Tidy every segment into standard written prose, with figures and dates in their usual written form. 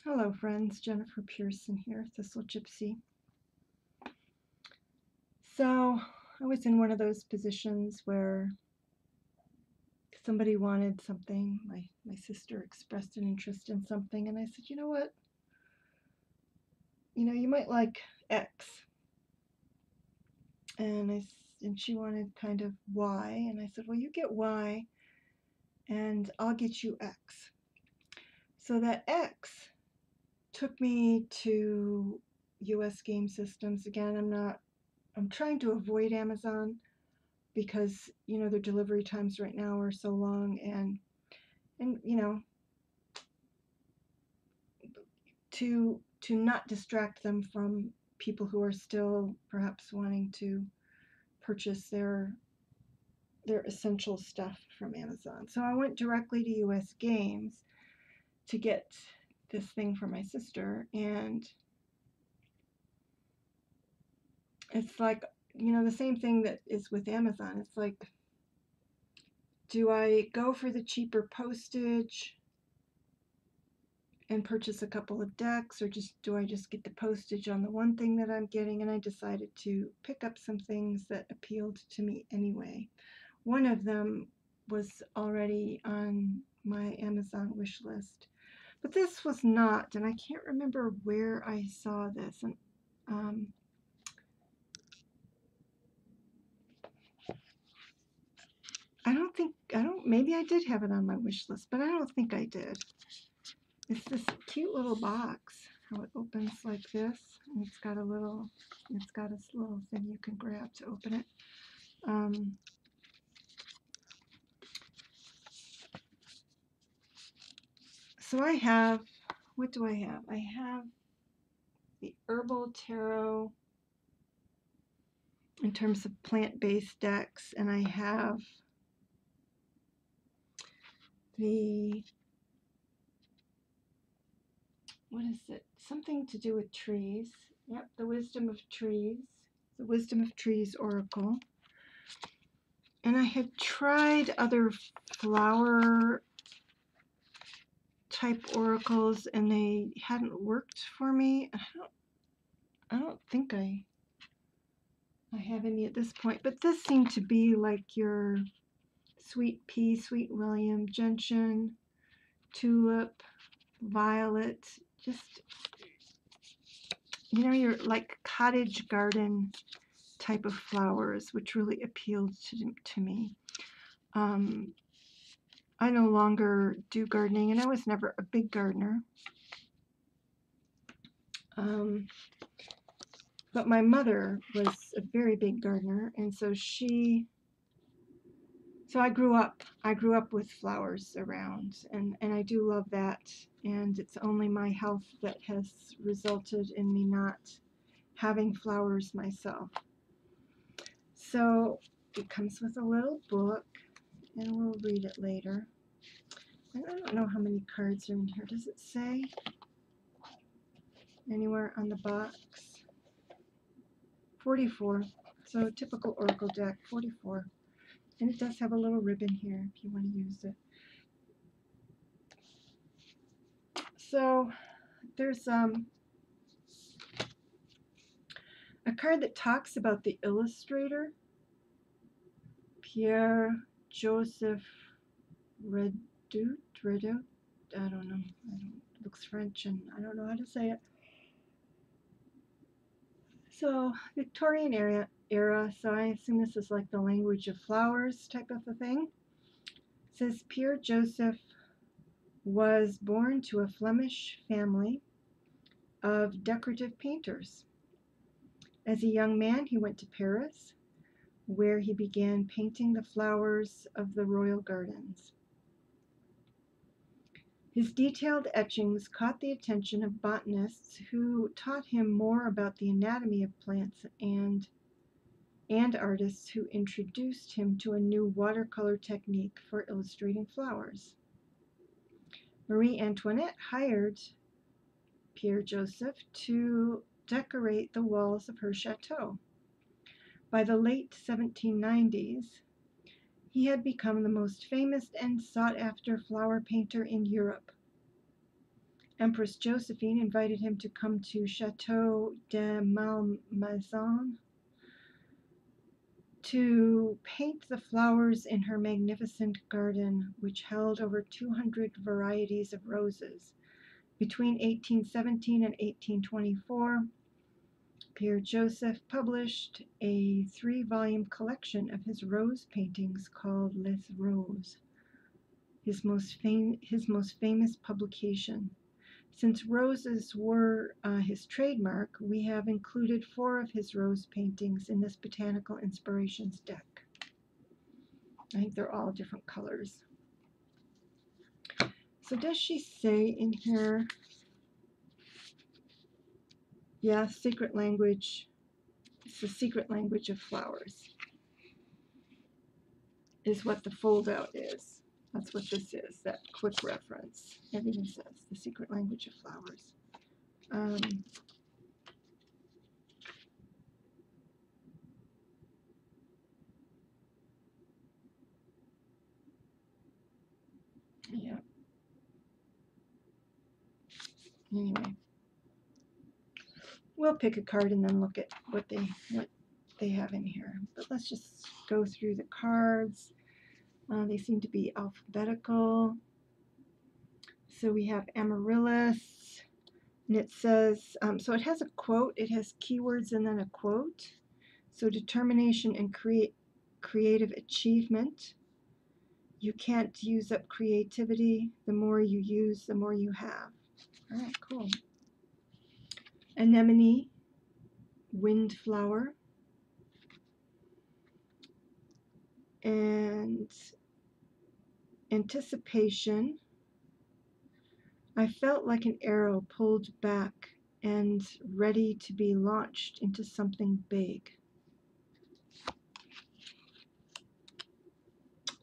Hello friends, Jennifer Pearson here, Thistle Gypsy. So I was in one of those positions where somebody wanted something. My sister expressed an interest in something and I said, you know what? You might like X. And she wanted kind of Y, and I said, well, you get Y and I'll get you X. So that X took me to US game systems. Again, I'm trying to avoid Amazon because their delivery times right now are so long, and to not distract them from people who are still perhaps wanting to purchase their essential stuff from Amazon. So I went directly to US Games to get this thing for my sister, and it's like the same thing that is with Amazon. It's like, do I go for the cheaper postage and purchase a couple of decks, or do I just get the postage on the one thing that I'm getting? And I decided to pick up some things that appealed to me anyway. One of them was already on my Amazon wish list, but this was not, and I can't remember where I saw this. And maybe I did have it on my wish list, but I don't think I did. It's this cute little box, how it opens like this, and it's got this little thing you can grab to open it. So I have, what do I have? I have the Herbal Tarot in terms of plant-based decks, and I have the, what is it? Something to do with trees. Yep, the Wisdom of Trees. The Wisdom of Trees Oracle. And I had tried other flower type oracles and they hadn't worked for me. I don't think I have any at this point, but this seemed to be like your sweet pea, sweet William, gentian, tulip, violet, just your like cottage garden type of flowers, which really appealed to me. I no longer do gardening, and I was never a big gardener. But my mother was a very big gardener, and so I grew up with flowers around, and I do love that, and it's only my health that has resulted in me not having flowers myself. So it comes with a little book, and we'll read it later. And I don't know how many cards are in here. Does it say anywhere on the box? 44. So typical oracle deck, 44. And it does have a little ribbon here if you want to use it. So there's a card that talks about the illustrator, Pierre Joseph Redoute. I don't know. It looks French and I don't know how to say it. So Victorian era, so I assume this is like the language of flowers type of a thing. It says Pierre Joseph was born to a Flemish family of decorative painters. As a young man, he went to Paris, where he began painting the flowers of the royal gardens. His detailed etchings caught the attention of botanists who taught him more about the anatomy of plants, and artists who introduced him to a new watercolor technique for illustrating flowers. Marie Antoinette hired Pierre Joseph to decorate the walls of her chateau. By the late 1790s, he had become the most famous and sought-after flower painter in Europe. Empress Josephine invited him to come to Chateau de Malmaison to paint the flowers in her magnificent garden, which held over 200 varieties of roses. Between 1817 and 1824, Pierre Joseph published a 3-volume collection of his rose paintings called Les Roses, his most famous publication. Since roses were his trademark, we have included 4 of his rose paintings in this Botanical Inspirations deck. I think they're all different colors. So does she say in here, yeah, secret language, it's the secret language of flowers, is what the fold out is. That's what this is, that quick reference. Everything says the secret language of flowers. Yeah. Anyway, we'll pick a card and then look at what they have in here. But let's just go through the cards. They seem to be alphabetical. So we have Amaryllis, and it says, so it has a quote, it has keywords and then a quote. So determination and creative achievement. You can't use up creativity. The more you use, the more you have. All right, cool. Anemone, windflower, and anticipation. I felt like an arrow pulled back and ready to be launched into something big.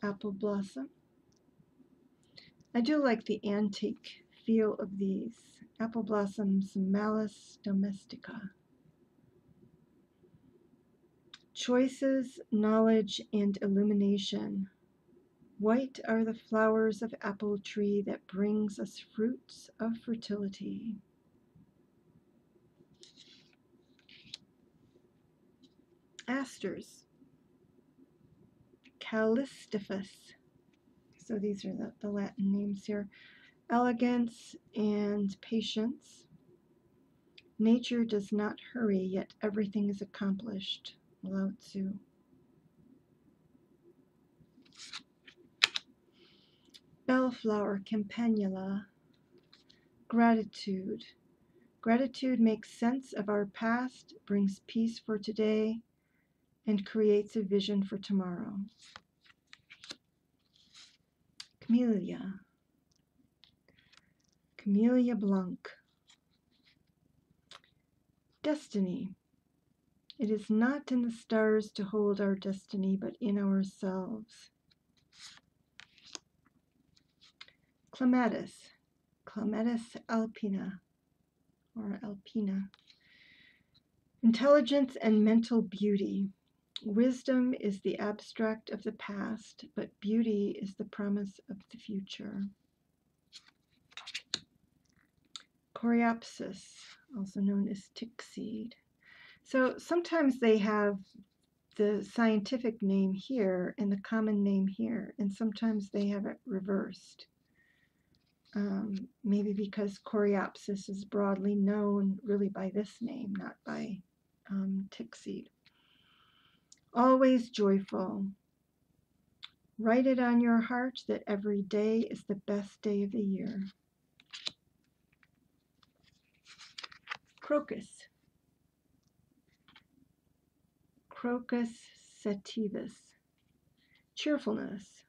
Apple blossom. I do like the antique feel of these. Apple blossoms, Malus domestica. Choices, knowledge, and illumination. White are the flowers of apple tree that brings us fruits of fertility. Asters. Callistiphus. So these are the Latin names here. Elegance and patience. Nature does not hurry, yet everything is accomplished. Lao Tzu. Bellflower, Campanula. Gratitude. Gratitude makes sense of our past, brings peace for today, and creates a vision for tomorrow. Camellia. Camellia Blanc. Destiny. It is not in the stars to hold our destiny, but in ourselves. Clematis. Clematis alpina, or alpina. Intelligence and mental beauty. Wisdom is the abstract of the past, but beauty is the promise of the future. Coreopsis, also known as tick seed. So sometimes they have the scientific name here and the common name here, and sometimes they have it reversed. Maybe because Coreopsis is broadly known really by this name, not by tick seed. Always joyful. Write it on your heart that every day is the best day of the year. Crocus. Crocus sativus. Cheerfulness.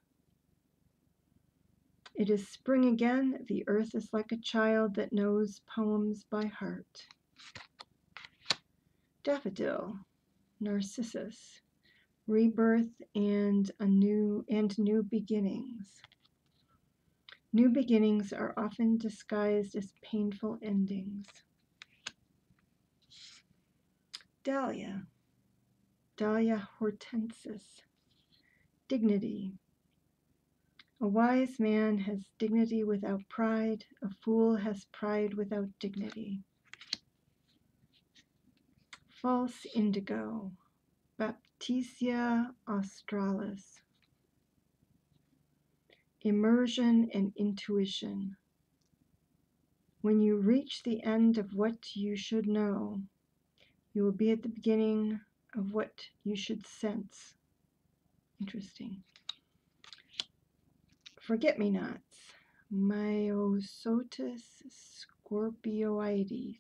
It is spring again. The earth is like a child that knows poems by heart. Daffodil. Narcissus. Rebirth and new beginnings. New beginnings are often disguised as painful endings. Dahlia. Dahlia hortensis. Dignity. A wise man has dignity without pride. A fool has pride without dignity. False indigo. Baptisia australis. Immersion and intuition. When you reach the end of what you should know, you will be at the beginning of what you should sense. Interesting. Forget-me-nots. Myosotis scorpioides.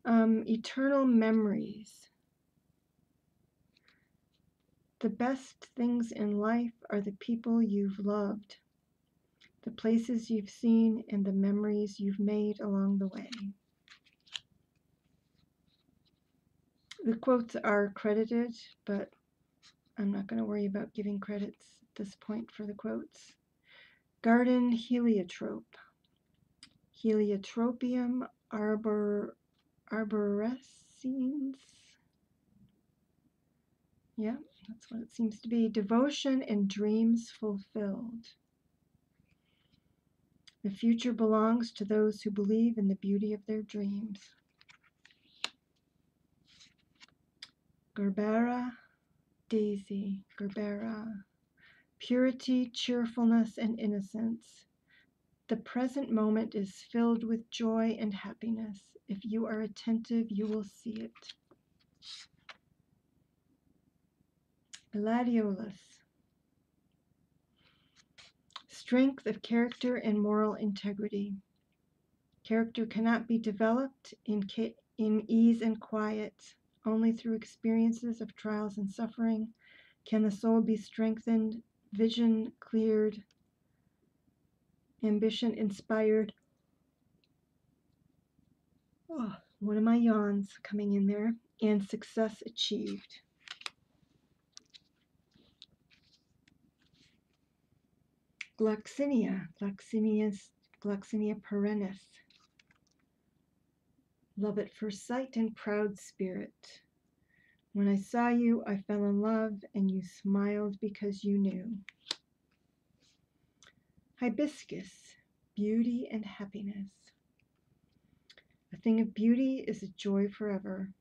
Eternal memories. The best things in life are the people you've loved, the places you've seen, and the memories you've made along the way. The quotes are credited, but I'm not going to worry about giving credits at this point for the quotes. Garden heliotrope. Heliotropium arborescens. Yeah, that's what it seems to be. Devotion and dreams fulfilled. The future belongs to those who believe in the beauty of their dreams. Gerbera daisy. Gerbera. Purity, cheerfulness, and innocence. The present moment is filled with joy and happiness. If you are attentive, you will see it. Gladiolus. Strength of character and moral integrity. Character cannot be developed in ease and quiet. Only through experiences of trials and suffering can the soul be strengthened, vision cleared, ambition inspired. Oh, one of my yawns coming in there. And success achieved. Gloxinia. Gloxinia perennis. Love at first sight and proud spirit. When I saw you, I fell in love, and you smiled because you knew. Hibiscus. Beauty and happiness. A thing of beauty is a joy forever.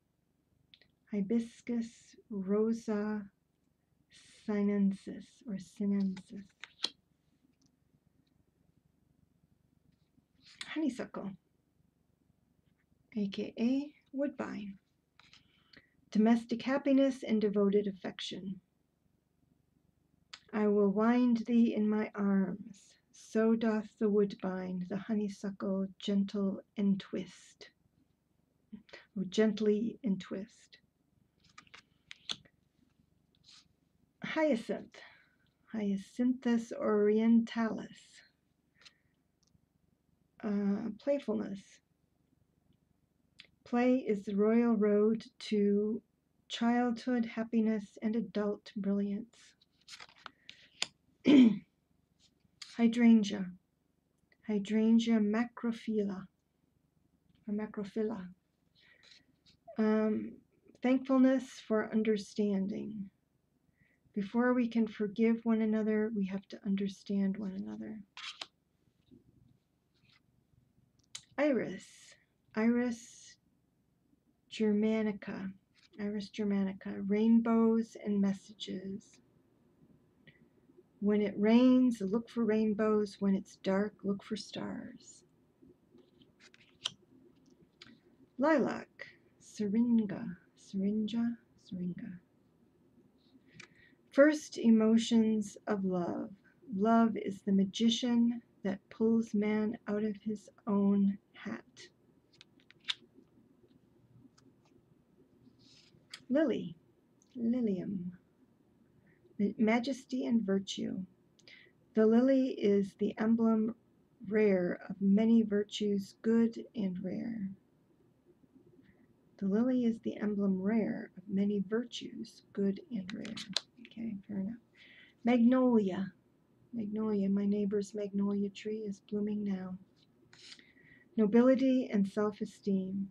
Hibiscus rosa sinensis or sinensis. Honeysuckle, aka woodbine. Domestic happiness and devoted affection. I will wind thee in my arms. So doth the woodbine, the honeysuckle, gentle and twist. Or gently and twist. Hyacinth. Hyacinthus orientalis. Playfulness. Play is the royal road to childhood happiness and adult brilliance. Hydrangea. Hydrangea macrophylla. Or macrophylla. Thankfulness for understanding. Before we can forgive one another, we have to understand one another. Iris. Iris germanica. Iris germanica. Rainbows and messages. When it rains, look for rainbows. When it's dark, look for stars. Lilac. Syringa. Syringa. First emotions of love. Love is the magician that pulls man out of his own hat. Lily. Lilium. Majesty and virtue. The lily is the emblem rare of many virtues, good and rare. The lily is the emblem rare of many virtues, good and rare. Okay, fair enough. Magnolia. Magnolia, my neighbor's magnolia tree is blooming now. Nobility and self-esteem.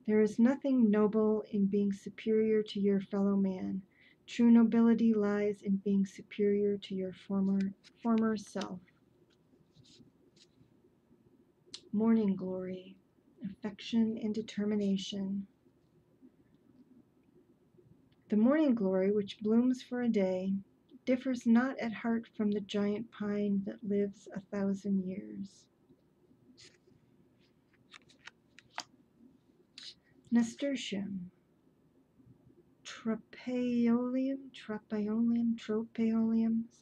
There is nothing noble in being superior to your fellow man. True nobility lies in being superior to your former self. Morning glory, affection and determination. The morning glory, which blooms for a day, differs not at heart from the giant pine that lives 1,000 years. Nasturtium, tropaeolum,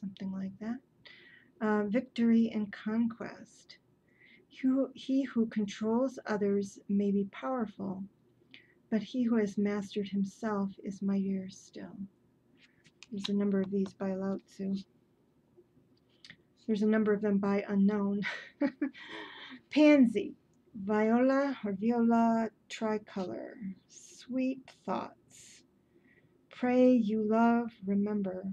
something like that. Victory and conquest. He who controls others may be powerful, but he who has mastered himself is mightier still. There's a number of these by Lao Tzu. There's a number of them by unknown. Pansy, viola or viola tricolor, sweet thoughts. Pray you love, remember.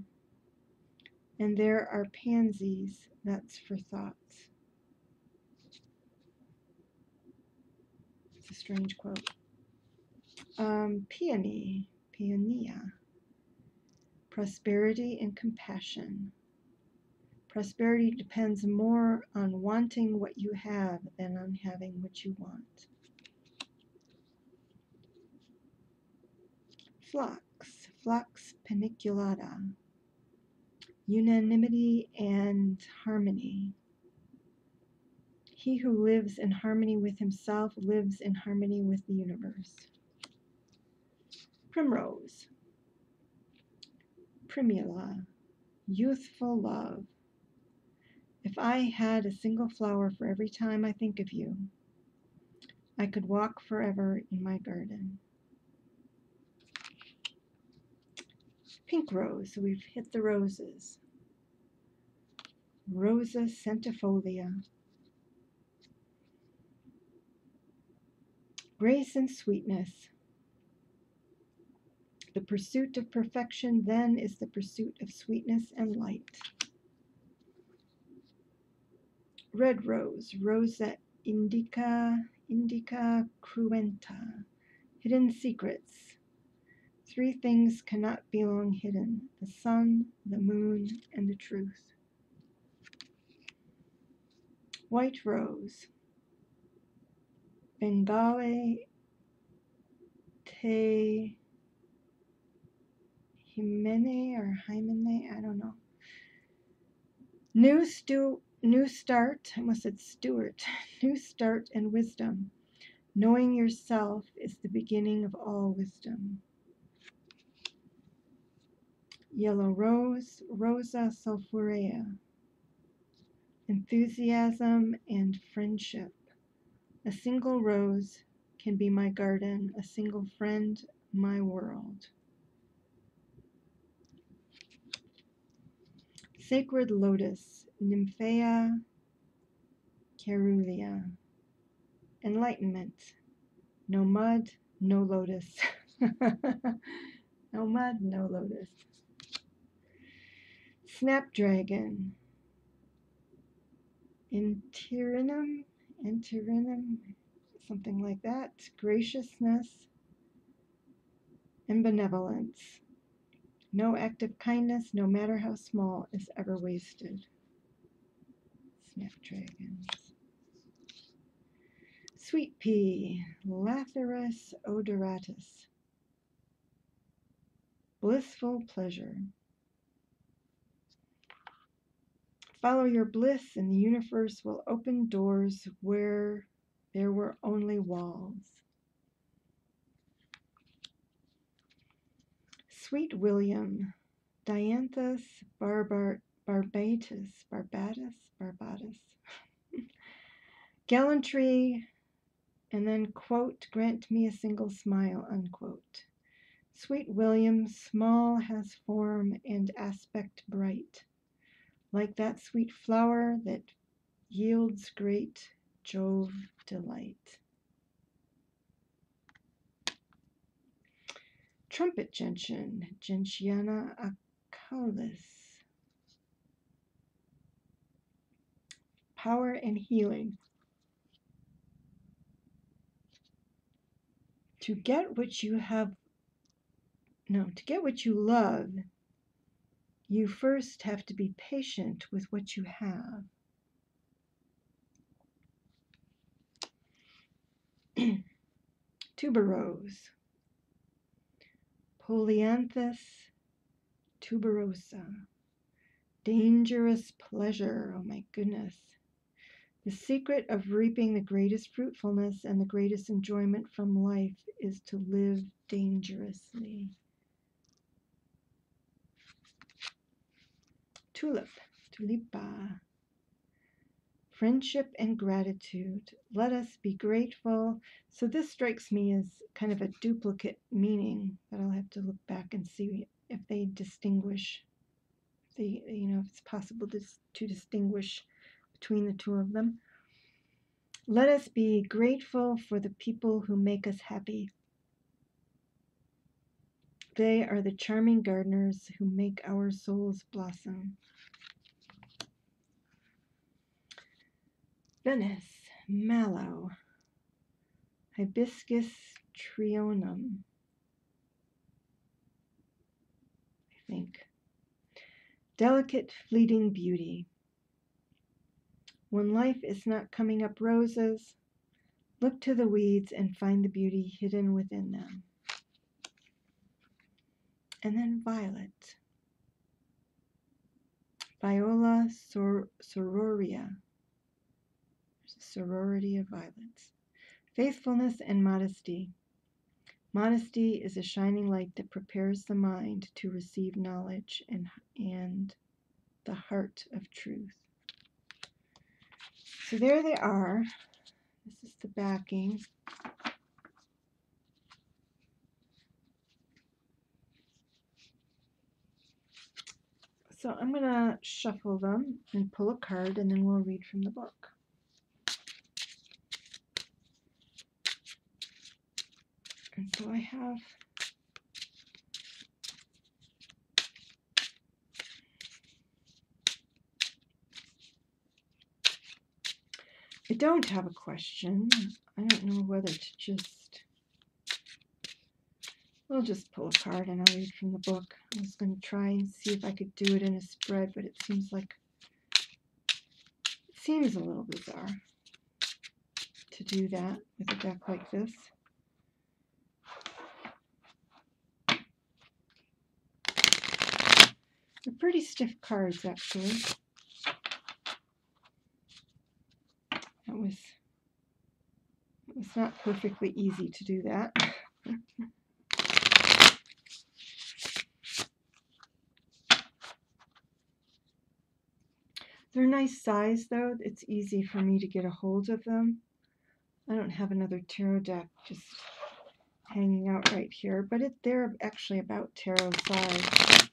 And there are pansies, that's for thoughts. It's a strange quote. Peonia, prosperity and compassion. Prosperity depends more on wanting what you have than on having what you want. Phlox paniculata, unanimity and harmony. He who lives in harmony with himself lives in harmony with the universe. Primrose, primula, youthful love. If I had a single flower for every time I think of you, I could walk forever in my garden. Pink rose, so we've hit the roses. Rosa centifolia. Grace and sweetness. The pursuit of perfection then is the pursuit of sweetness and light. Red rose, Rosa indica cruenta. Hidden secrets. 3 things cannot be long hidden: the sun, the moon, and the truth. White rose, Bengali te Himene, I don't know. New start, I almost said Stuart. New start and wisdom. Knowing yourself is the beginning of all wisdom. Yellow rose, Rosa sulphurea. Enthusiasm and friendship. A single rose can be my garden, a single friend, my world. Sacred lotus, Nymphaea caerulea. Enlightenment. No mud, no lotus. No mud, no lotus. Snapdragon. Interinum, something like that. Graciousness and benevolence. No act of kindness, no matter how small, is ever wasted. Snapdragons. Sweet pea, Lathyrus odoratus. Blissful pleasure. Follow your bliss and the universe will open doors where there were only walls. Sweet William, Dianthus barbatus. Gallantry, and then, quote, grant me a single smile, unquote. Sweet William, small has form and aspect bright, like that sweet flower that yields great Jove delight. Trumpet gentian, Gentiana acaulis. Power and healing. To get what you have No, to get what you love, you first have to be patient with what you have. Tuberose. Polyanthus tuberosa. Dangerous pleasure. Oh my goodness. The secret of reaping the greatest fruitfulness and the greatest enjoyment from life is to live dangerously. Tulip, tulipa. Friendship and gratitude. Let us be grateful. So this strikes me as kind of a duplicate meaning, but I'll have to look back and see if they distinguish, if it's possible to distinguish between the two of them. Let us be grateful for the people who make us happy. They are the charming gardeners who make our souls blossom. Venice, mallow, hibiscus trionum, I think. Delicate, fleeting beauty. When life is not coming up roses, look to the weeds and find the beauty hidden within them. And then violet. Viola sororia. There's a sorority of violets. Faithfulness and modesty. Modesty is a shining light that prepares the mind to receive knowledge and the heart of truth. So there they are. This is the backing. So I'm going to shuffle them and pull a card, and then we'll read from the book. And so I have I don't have a question. I don't know whether to I'll just pull a card and I'll read from the book. I was going to try and see if I could do it in a spread, but it seems a little bizarre to do that with a deck like this. They're pretty stiff cards, actually. It was not perfectly easy to do that. They're nice size, though. It's easy for me to get a hold of them. I don't have another tarot deck just hanging out right here, but they're actually about tarot size.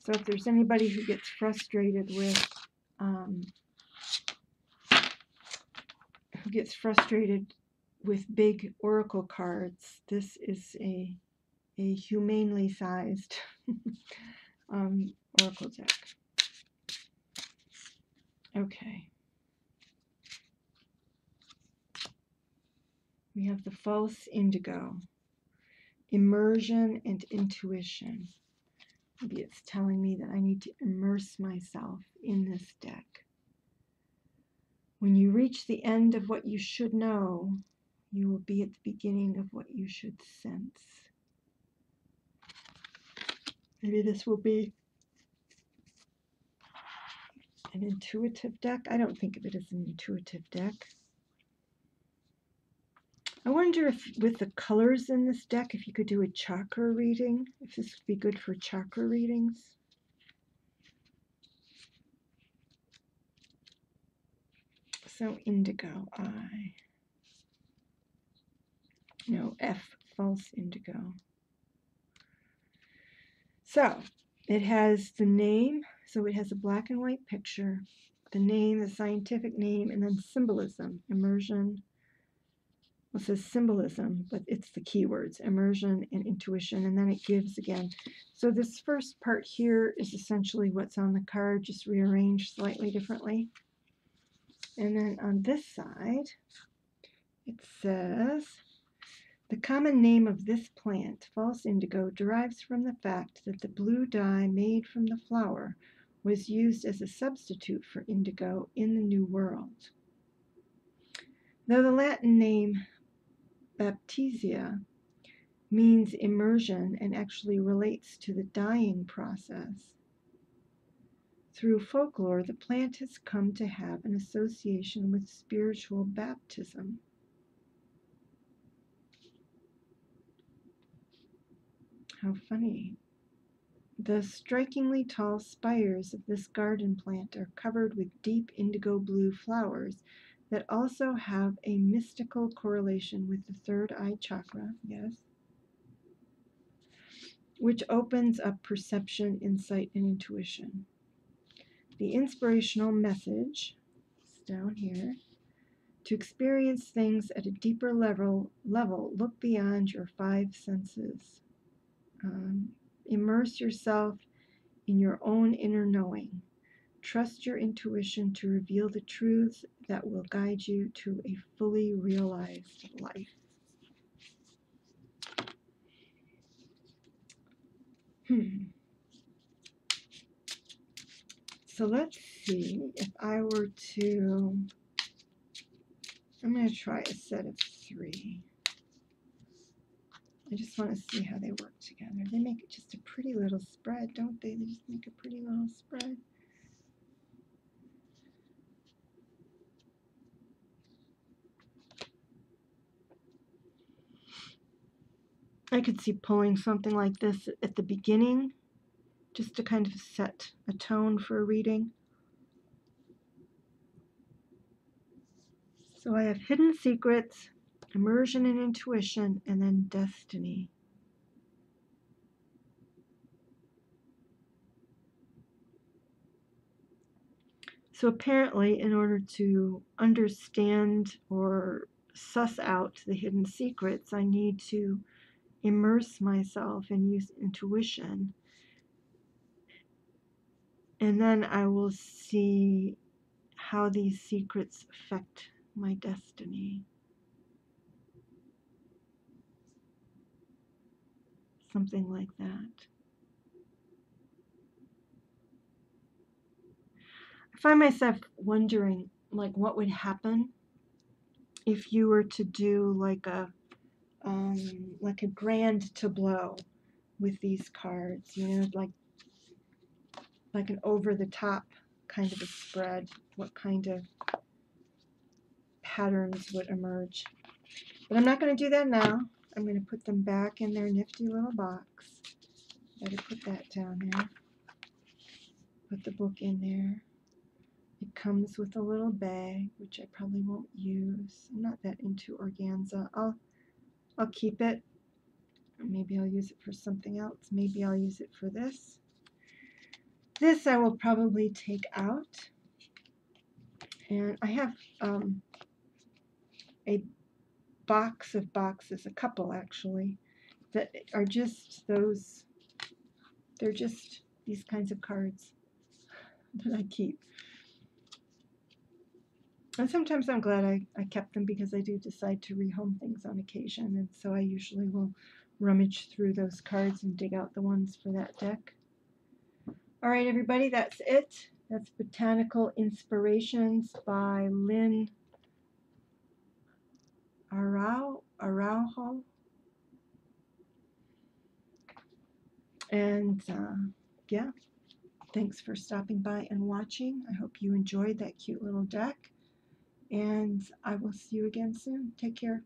So if there's anybody who gets frustrated with big oracle cards, this is a humanely sized oracle deck. Okay. We have the false indigo, immersion and intuition. Maybe it's telling me that I need to immerse myself in this deck. When you reach the end of what you should know, you will be at the beginning of what you should sense. Maybe this will be an intuitive deck. I don't think of it as an intuitive deck. I wonder if with the colors in this deck, if you could do a chakra reading, if this would be good for chakra readings. So indigo, F, false indigo. So it has the name, so it has a black and white picture, the name, the scientific name, and then symbolism, immersion. Well, it says symbolism, but it's the keywords, immersion and intuition, and then it gives again. So this first part here is essentially what's on the card, just rearranged slightly differently. And then on this side, it says, The common name of this plant, false indigo, derives from the fact that the blue dye made from the flower was used as a substitute for indigo in the New World. Though the Latin name baptisia means immersion and actually relates to the dyeing process, through folklore the plant has come to have an association with spiritual baptism. How funny. The strikingly tall spires of this garden plant are covered with deep indigo blue flowers that also have a mystical correlation with the third eye chakra, yes, which opens up perception, insight, and intuition. The inspirational message is down here. To experience things at a deeper level, look beyond your five senses. Immerse yourself in your own inner knowing. Trust your intuition to reveal the truths that will guide you to a fully realized life. So let's see if I were to, I'm going to try a set of 3. I just want to see how they work together. They make just a pretty little spread, don't they? They just make a pretty little spread. I could see pulling something like this at the beginning, just to kind of set a tone for a reading. So I have hidden secrets, immersion and intuition, and then destiny. So apparently, in order to understand or suss out the hidden secrets, I need to immerse myself and use intuition. And then I will see how these secrets affect my destiny. Something like that. I find myself wondering, like, what would happen if you were to do like a grand tableau with these cards, you know, like an over-the-top kind of a spread. What kind of patterns would emerge? But I'm not going to do that now. I'm going to put them back in their nifty little box. Better put that down there. Put the book in there. It comes with a little bag, which I probably won't use. I'm not that into organza. I'll keep it. Maybe I'll use it for something else. Maybe I'll use it for this. This I will probably take out. And I have a box of boxes, a couple actually, that are just those, they're just these kinds of cards that I keep. And sometimes I'm glad I kept them, because I do decide to rehome things on occasion, and so I usually will rummage through those cards and dig out the ones for that deck. All right, everybody, that's it. That's Botanical Inspirations by Lynn Araujo. And yeah, thanks for stopping by and watching. I hope you enjoyed that cute little deck. And I will see you again soon. Take care.